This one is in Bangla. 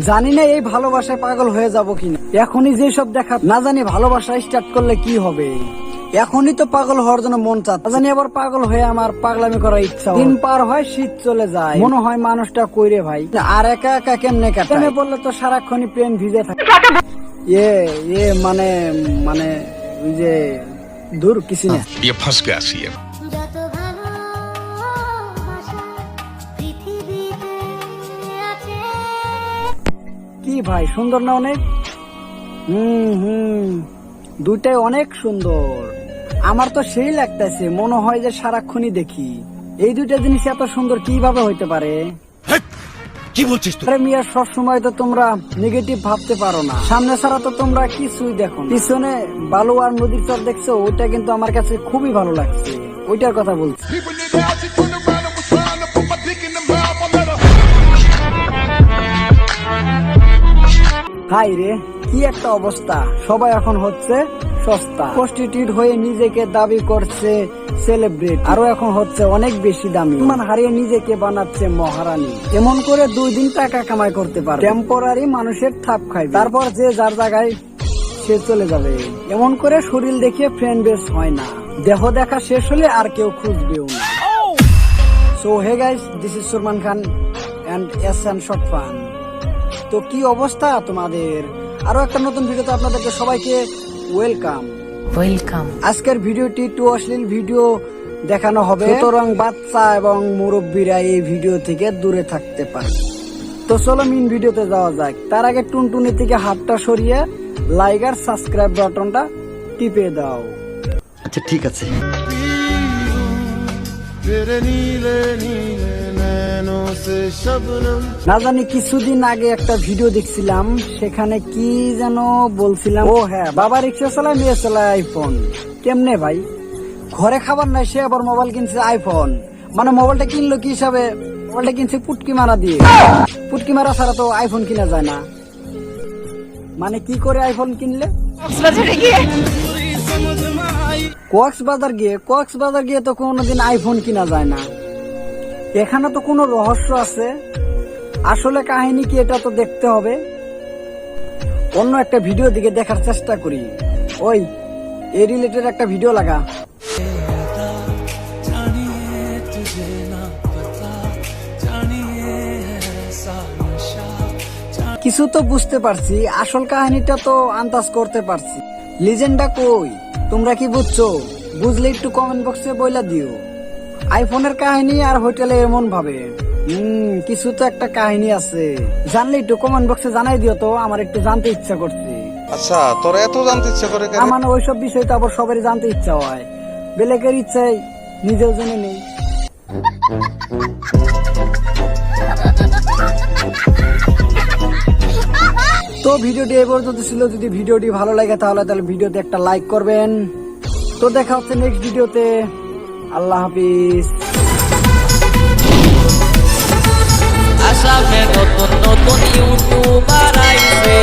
জানি না এই ভালোবাসায় পাগল হয়ে যাব কিনা। এখনই যেসব দেখা না জানি ভালোবাসা স্টার্ট করলে কি হবে। এখনই তো পাগল হওয়ার জন্য মন চাচ্ছে, জানি আবার পাগল হয়ে আমার পাগলামি করার ইচ্ছা। দিন পার হয়, শীত চলে যায়, মনে হয় মানুষটা কইরে ভাই আর একা একা কেমনে কাটে বললে তো সারাক্ষণই প্রেম ভিজে থাকে। মানে মানে ওই যে দূর কিছু না। কি ভাই সুন্দর না অনেক? দুইটাই অনেক সুন্দর। আমার তো সেই লাগতেছে, মনে হয় যে সারাক্ষণই দেখি। এই দুইটা জিনিস এত সুন্দর কিভাবে হইতে পারে? কি বলছিস তুই? আরে মিয়া, সব সময় তো তোমরা নেগেটিভ ভাবতে পারো না। সামনে ছাড়া তো তোমরা কিছুই দেখো। পিছনে বালু আর নদীর চর দেখছো, ওইটা কিন্তু আমার কাছে খুবই ভালো লাগছে। ওইটার কথা বলছি। হাই রে, কি একটা অবস্থা। সবাই এখন হচ্ছে সস্তা, প্রস্টিটিউট হয়ে নিজেকে দাবি করছে সেলিব্রিটি, আরো এখন হচ্ছে অনেক বেশি দামি। সম্মান হারিয়ে নিজেকে বানাচ্ছে মহারানী। এমন করে 2 দিন টাকা কামাই করতে পারে, টেম্পোরারি মানুষের থাপ খায়, তারপর যে যার জায়গায় সে চলে যাবে। এমন করে শরীর দেখিয়ে ফ্রেন্ড বেস হয় না, দেহ দেখা শেষ হলে আর কেউ খুঁজবেও না। So hey guys, this is Surman Khan and SN short fun. তো কি অবস্থা তোমাদের? আরো একটা নতুন ভিডিওতে আপনাদেরকে সবাইকে ওয়েলকাম। আজকের ভিডিওটি একটু অশ্লীল ভিডিও দেখানো হবে, সুতরাং বাচ্চা এবং মুরব্বীরা এই ভিডিও থেকে দূরে থাকতে পারে। তো চলো মেইন ভিডিওতে যাওয়া যাক। তার আগে টুনটুনি থেকে হাতটা সরিয়ে লাইক আর সাবস্ক্রাইব বাটনটা টিপে দাও। আচ্ছা ঠিক আছে। না জানি কিছুদিন আগে একটা ভিডিও দেখছিলাম, সেখানে কি যেন বলছিলাম। ও হ্যাঁ, বাবা রিক্সা চালায়, মেয়ে চালায় আইফোন। কেমনে ভাই? ঘরে খাবার নাই, সে আবার মোবাইল কিনছে আইফোন। মানে মোবাইলটা কিনলো কি হিসাবে? মোবাইলটা কিনছে পুটকি মারা দিয়ে। পুটকি মারা ছাড়া তো আইফোন কিনা যায় না। মানে কি করে আইফোন কিনলে? কক্সবাজার গিয়ে তো কোনোদিন আইফোন কিনা যায় না। এখানে তো কোনো রহস্য আছে। আসলে কাহিনী কি, এটা তো দেখতে হবে। অন্য একটা ভিডিও দিকে দেখার চেষ্টা করি। ওই এই রিলেটেড একটা ভিডিও লাগা। কিছু তো বুঝতে পারছি, আসল কাহিনীটা তো আন্দাজ করতে পারছি। লিজেন্ডটা কই? তোমরা কি বুঝছো? বুঝলে একটু কমেন্ট বক্সে বইলা দিও। আইফোনের কাহিনী আর হোটেলে এমন ভাবে কিছু তো একটা কাহিনী আছে। জানলে একটু কমেন্ট বক্সে জানাই দিও তো, আমার একটু জানতে ইচ্ছা করছে। আচ্ছা, তোর এত জানতে ইচ্ছা করে কেন? মানে ওইসব বিষয় তো আবার সবারই জানতে ইচ্ছা হয়। বেলেকের ইচ্ছাই নিজেও জেনে নেই। তো ভিডিওটি এই পর্যন্ত ছিল। যদি ভিডিওটি ভালো লাগে তাহলে ভিডিওতে একটা লাইক করবেন। তো দেখা হচ্ছে নেক্সট ভিডিওতে। আল্লাহ হাফিজ। আসামে নতুন নতুন ইউটিউবার আইছে।